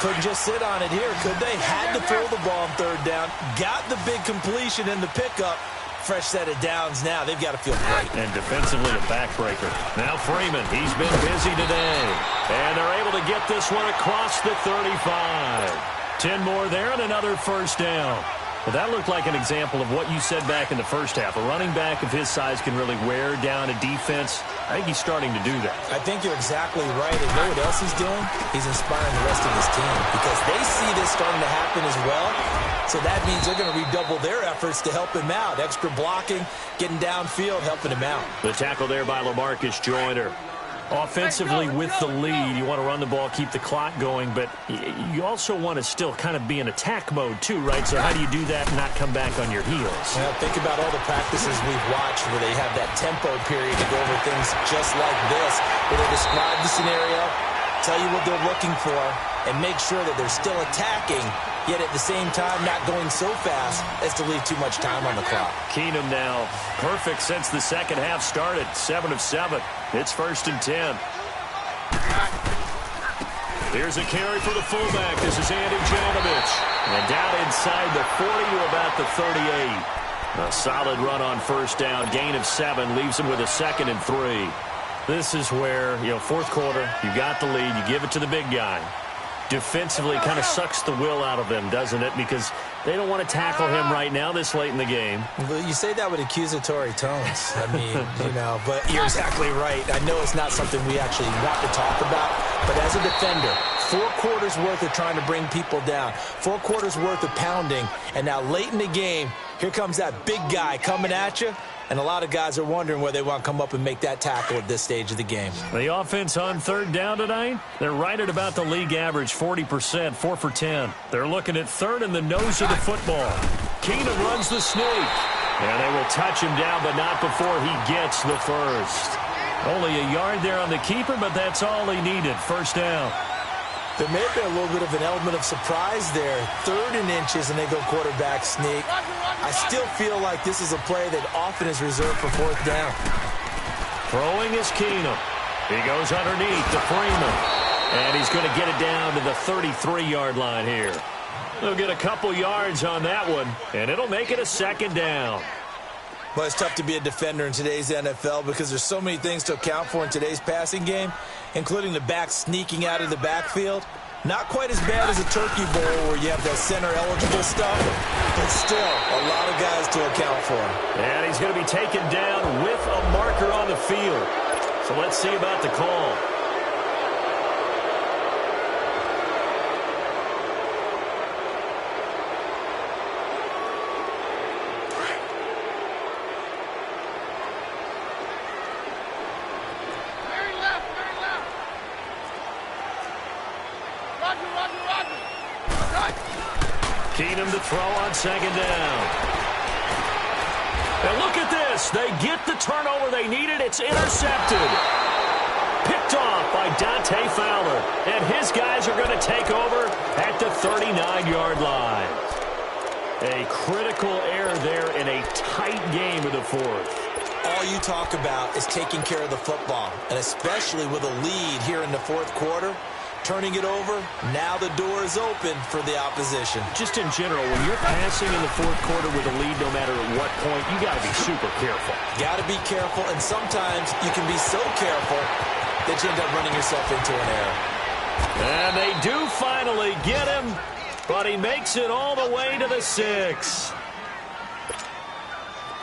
Couldn't just sit on it here, could they? Had to throw the ball on 3rd down. Got the big completion in the pickup. Fresh set of downs now. They've got to feel great. And defensively, a backbreaker. Now Freeman, he's been busy today. And they're able to get this one across the 35. 10 more there and another first down. Well, that looked like an example of what you said back in the first half. A running back of his size can really wear down a defense. I think he's starting to do that. I think you're exactly right. And you know what else he's doing? He's inspiring the rest of his team because they see this starting to happen as well. So that means they're going to redouble their efforts to help him out. Extra blocking, getting downfield, helping him out. The tackle there by LaMarcus Joyner. Offensively, with the lead, you want to run the ball, keep the clock going, but you also want to still kind of be in attack mode too, right? So how do you do that and not come back on your heels? Well, think about all the practices we've watched where they have that tempo period to go over things just like this, where they describe the scenario, tell you what they're looking for, and make sure that they're still attacking, yet at the same time not going so fast as to leave too much time on the clock. Keenum now perfect since the second half started, 7 of 7. It's 1st and 10. Here's a carry for the fullback. This is Andy Janovich. And down inside the 40 to about the 38. A solid run on 1st down. Gain of 7 leaves him with a 2nd and 3. This is where, 4th quarter, you got the lead. You give it to the big guy. Defensively kind of sucks the will out of them, doesn't it? Because they don't want to tackle him right now this late in the game. Well, you say that with accusatory tones. I mean, but you're exactly right. I know it's not something we actually want to talk about, but as a defender, 4 quarters worth of trying to bring people down, 4 quarters worth of pounding, and now late in the game, here comes that big guy coming at you. And a lot of guys are wondering where they want to come up and make that tackle at this stage of the game. The offense on 3rd down tonight, they're right at about the league average, 40%, 4 for 10. They're looking at 3rd in the nose of the football. Keenum runs the sneak. And they will touch him down, but not before he gets the 1st. Only a yard there on the keeper, but that's all he needed. 1st down. There may have been a little bit of an element of surprise there. 3rd and inches, and they go quarterback sneak. I still feel like this is a play that often is reserved for 4th down. Throwing is Keenum. He goes underneath to Freeman. And he's going to get it down to the 33-yard line here. They'll get a couple yards on that one, and it'll make it a 2nd down. Well, it's tough to be a defender in today's NFL because there's so many things to account for in today's passing game, including the back sneaking out of the backfield. Not quite as bad as a turkey bowl where you have that center-eligible stuff, but still a lot of guys to account for. And he's going to be taken down with a marker on the field. So let's see about the call. Keenum to throw on 2nd down. And look at this. They get the turnover they needed. It's intercepted. Picked off by Dante Fowler. And his guys are going to take over at the 39-yard line. A critical error there in a tight game of the 4th. All you talk about is taking care of the football, and especially with a lead here in the 4th quarter. Turning it over, now the door is open for the opposition. Just in general, when you're passing in the 4th quarter with a lead, no matter at what point, you got to be super careful. Got to be careful, and sometimes you can be so careful that you end up running yourself into an error. And they do finally get him, but he makes it all the way to the 6.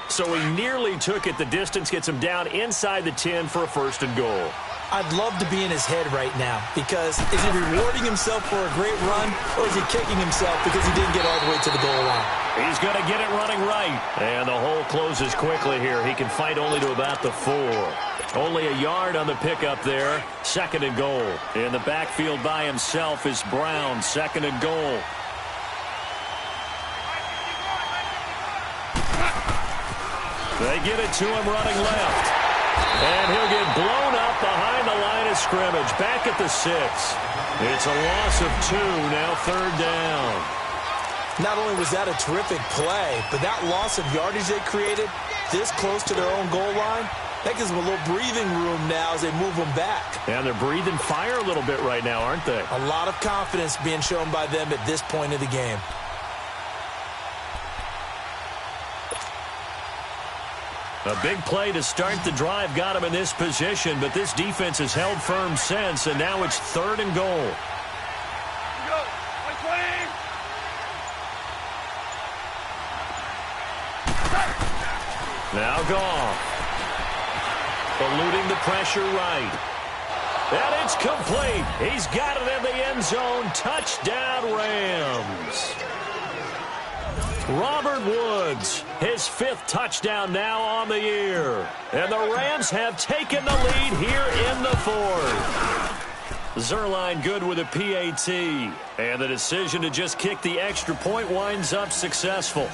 So he nearly took it the distance, gets him down inside the 10 for a 1st and goal. I'd love to be in his head right now because is he rewarding himself for a great run or is he kicking himself because he didn't get all the way to the goal line? He's going to get it running right. And the hole closes quickly here. He can fight only to about the 4. Only a yard on the pickup there. 2nd and goal. In the backfield by himself is Brown. 2nd and goal. They get it to him running left. And he'll get blown up behind the line of scrimmage. Back at the 6. It's a loss of 2. Now 3rd down. Not only was that a terrific play, but that loss of yardage they created this close to their own goal line, that gives them a little breathing room now as they move them back. And they're breathing fire a little bit right now, aren't they? A lot of confidence being shown by them at this point of the game. A big play to start the drive got him in this position, but this defense has held firm since, and now it's 3rd and goal. Go. Now Goff. Eluding the pressure right. And it's complete. He's got it in the end zone. Touchdown, Rams. Robert Woods, his 5th touchdown now on the year. And the Rams have taken the lead here in the fourth. Zerline good with a PAT. And the decision to just kick the extra point winds up successful.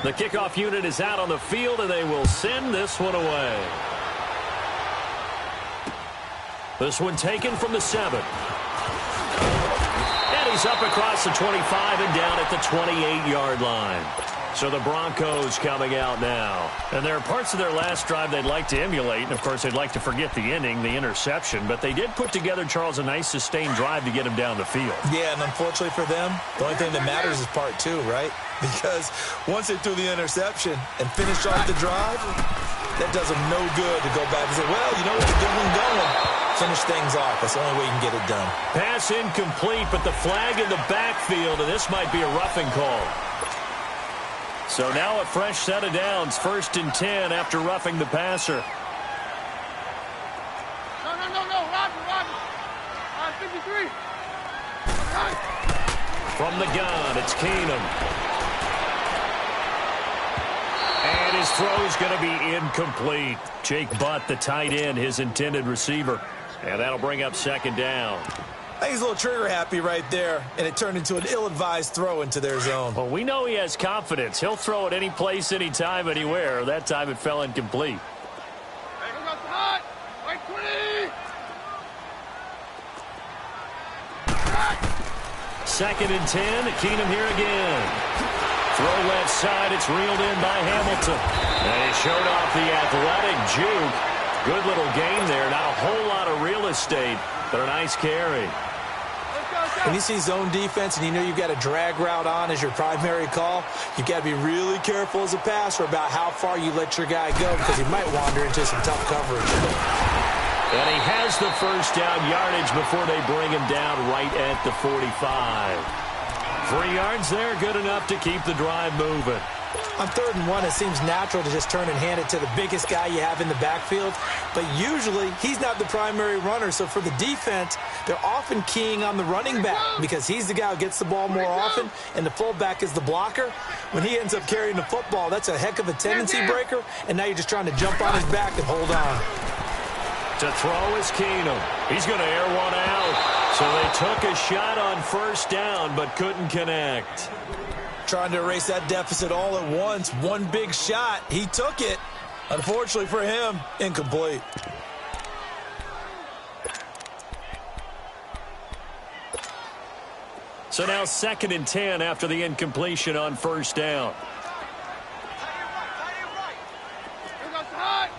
The kickoff unit is out on the field, and they will send this one away. This one taken from the 7. And he's up across the 25 and down at the 28-yard line. So the Broncos coming out now. And there are parts of their last drive they'd like to emulate. And, of course, they'd like to forget the ending, the interception. But they did put together, Charles, a nice sustained drive to get him down the field. Yeah, and unfortunately for them, the only thing that matters is part 2, right? Because once they threw the interception and finished off the drive, that does them no good to go back and say, well, you know, it's a good one going. Finish things off. That's the only way you can get it done. Pass incomplete, but the flag in the backfield, and this might be a roughing call. So now a fresh set of downs, 1st and 10 after roughing the passer. No, Roger. 53. From the gun, it's Keenum. And his throw's going to be incomplete. Jake Butt, the tight end, his intended receiver. And that'll bring up 2nd down. I think he's a little trigger happy right there, and it turned into an ill-advised throw into their zone. Well, we know he has confidence. He'll throw it any place, anytime, anywhere. That time it fell incomplete. Hey, who got the hot? White 20! 2nd and 10. Keenum here again. Throw left side. It's reeled in by Hamilton. And he showed off the athletic juke. Good little game there. Not a whole lot of real estate, but a nice carry. When you see zone defense and you know you've got a drag route on as your primary call, you've got to be really careful as a passer about how far you let your guy go because he might wander into some tough coverage. And he has the 1st down yardage before they bring him down right at the 45. 3 yards there, good enough to keep the drive moving. On 3rd and 1, it seems natural to just turn and hand it to the biggest guy you have in the backfield. But usually, he's not the primary runner. So for the defense, they're often keying on the running back because he's the guy who gets the ball more often, and the fullback is the blocker. When he ends up carrying the football, that's a heck of a tendency breaker, and now you're just trying to jump on his back and hold on. To throw is Keenum. He's going to air one out. So they took a shot on 1st down, but couldn't connect. Trying to erase that deficit all at once. One big shot. He took it. Unfortunately for him, incomplete. So now 2nd and 10 after the incompletion on 1st down. Who got the hot?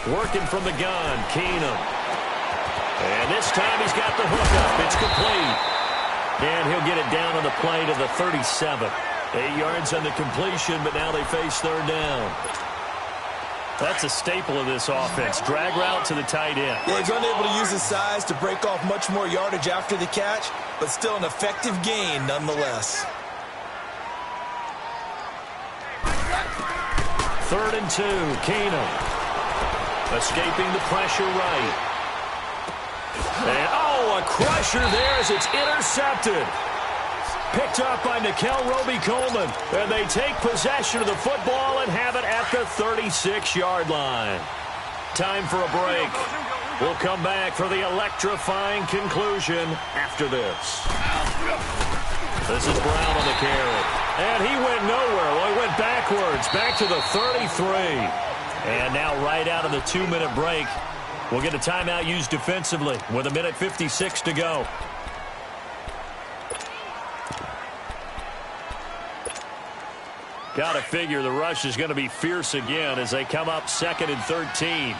Working from the gun, Keenum. And this time he's got the hookup. It's complete. And he'll get it down on the play to the 37. 8 yards on the completion, but now they face 3rd down. That's a staple of this offense. Drag route to the tight end. Yeah, he's unable to use his size to break off much more yardage after the catch, but still an effective gain nonetheless. 3rd and 2, Keenum. Escaping the pressure right. And, a crusher there as it's intercepted. Picked up by Nikel Roby-Coleman. And they take possession of the football and have it at the 36-yard line. Time for a break. We'll come back for the electrifying conclusion after this. This is Brown on the carry. And he went nowhere. Well, he went backwards, back to the 33. And now right out of the 2-minute break, we'll get a timeout used defensively with 1:56 to go. Got to figure the rush is going to be fierce again as they come up 2nd and 13.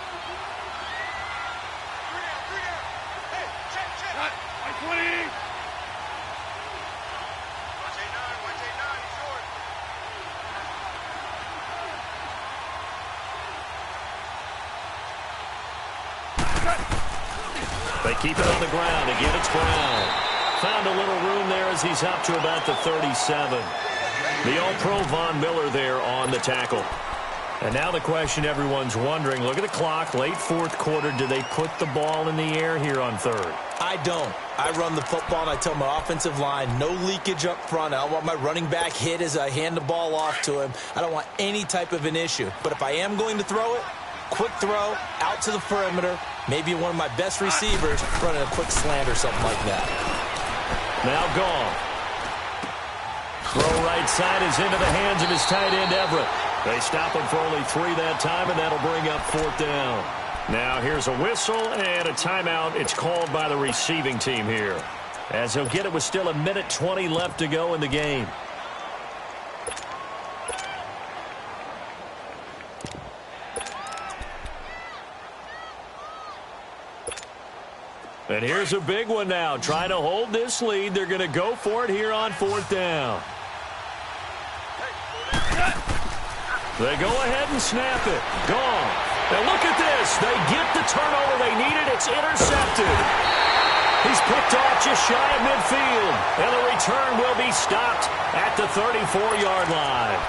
They keep it on the ground. Again, it's Brown. Found a little room there as he's up to about the 37. The All-Pro Von Miller there on the tackle. And now the question everyone's wondering, look at the clock, late fourth quarter, do they put the ball in the air here on third? I don't. I run the football, and I tell my offensive line, no leakage up front. I don't want my running back hit as I hand the ball off to him. I don't want any type of an issue. But if I am going to throw it, quick throw, out to the perimeter, maybe one of my best receivers running a quick slant or something like that. Now gone. Throw right side is into the hands of his tight end, Everett. They stop him for only 3 that time, and that'll bring up fourth down. Now here's a whistle and a timeout. It's called by the receiving team here, as he'll get it with still 1:20 left to go in the game. And here's a big one now. Trying to hold this lead. They're going to go for it here on fourth down. They go ahead and snap it. Gone. Now look at this. They get the turnover they needed. It's intercepted. He's picked off just shy of midfield. And the return will be stopped at the 34-yard line.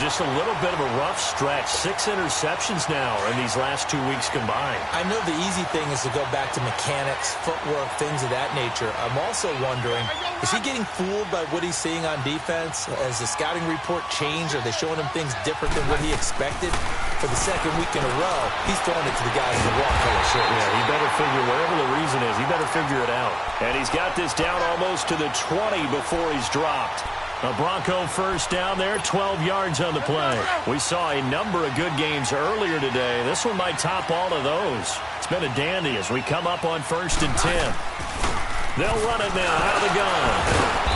Just a little bit of a rough stretch. 6 interceptions now in these last 2 weeks combined. I know the easy thing is to go back to mechanics, footwork, things of that nature. I'm also wondering, is he getting fooled by what he's seeing on defense? Has the scouting report changed? Are they showing him things different than what he expected? For the second week in a row, he's throwing it to the guys in the wrong color shirts. Yeah, he better figure, whatever the reason is, he better figure it out. And he's got this down almost to the 20 before he's dropped. A Bronco first down there, 12 yards on the play. We saw a number of good games earlier today. This one might top all of those. It's been a dandy as we come up on 1st and 10. They'll run it now out of the gun.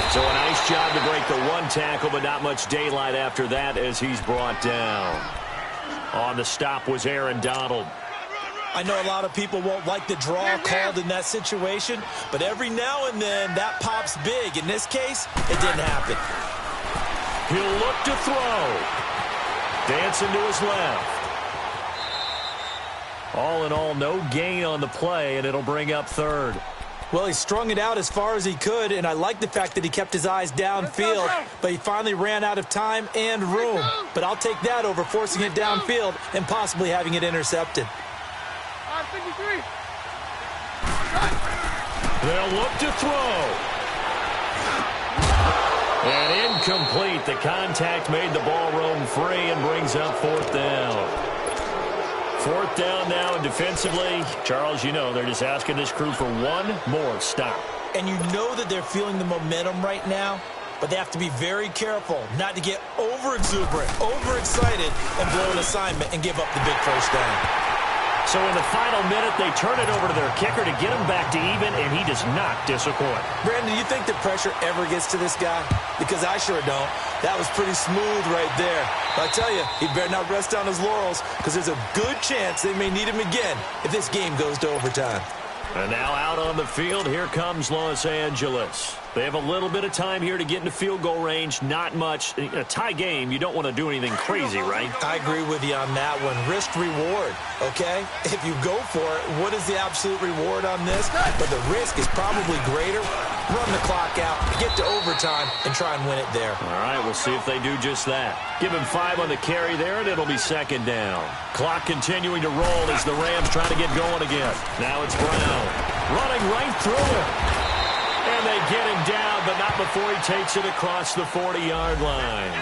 So a nice job to break the 1 tackle, but not much daylight after that as he's brought down. On the stop was Aaron Donald. I know a lot of people won't like the draw called in that situation, but every now and then that pops big. In this case, it didn't happen. He'll look to throw. Dancing to his left. All in all, no gain on the play, and it'll bring up third. Well, he strung it out as far as he could, and I like the fact that he kept his eyes downfield, but he finally ran out of time and room. But I'll take that over forcing it downfield and possibly having it intercepted. They'll look to throw. And incomplete. The contact made the ball roam free and brings up fourth down. Fourth down now, and defensively, Charles, you know, they're just asking this crew for one more stop. And you know that they're feeling the momentum right now, but they have to be very careful not to get over-exuberant, overexcited, and blow an assignment and give up the big first down. So in the final minute, they turn it over to their kicker to get him back to even, and he does not disappoint. Brandon, do you think the pressure ever gets to this guy? Because I sure don't. That was pretty smooth right there. But I tell you, he better not rest on his laurels, because there's a good chance they may need him again if this game goes to overtime. And now out on the field, here comes Los Angeles. They have a little bit of time here to get into field goal range, not much. In a tie game, you don't want to do anything crazy, right? I agree with you on that one. Risk-reward, okay? If you go for it, what is the absolute reward on this? But the risk is probably greater. Run the clock out, get to overtime, and try and win it there. All right, we'll see if they do just that. Give him 5 on the carry there, and it'll be second down. Clock continuing to roll as the Rams try to get going again. Now it's Brown running right through him. And they get him down, but not before he takes it across the 40-yard line.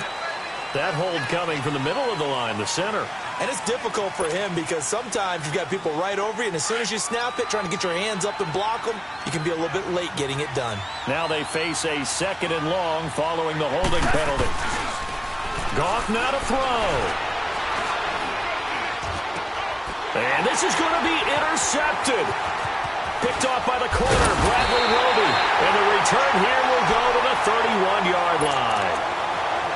That hold coming from the middle of the line, the center. And it's difficult for him because sometimes you've got people right over you, and as soon as you snap it, trying to get your hands up and block them, you can be a little bit late getting it done. Now they face a 2nd and long following the holding penalty. Goff now to throw. And this is going to be intercepted. Picked off by the corner, Bradley Roby. And the return here will go to the 31-yard line.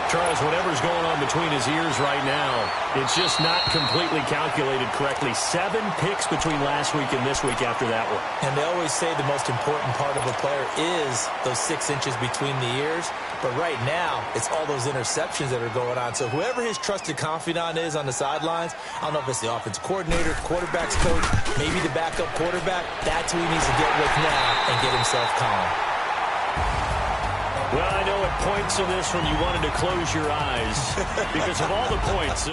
Charles, whatever's going on between his ears right now, it's just not completely calculated correctly. 7 picks between last week and this week after that one. And they always say the most important part of a player is those 6 inches between the ears. But right now, it's all those interceptions that are going on. So whoever his trusted confidant is on the sidelines, I don't know if it's the offensive coordinator, quarterback's coach, maybe the backup quarterback, that's who he needs to get with now and get himself calm. Well, I know at points in this one you wanted to close your eyes because of all the points.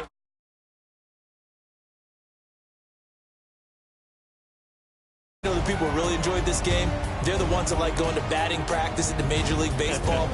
people who really enjoyed this game, they're the ones that like going to batting practice at the Major League Baseball.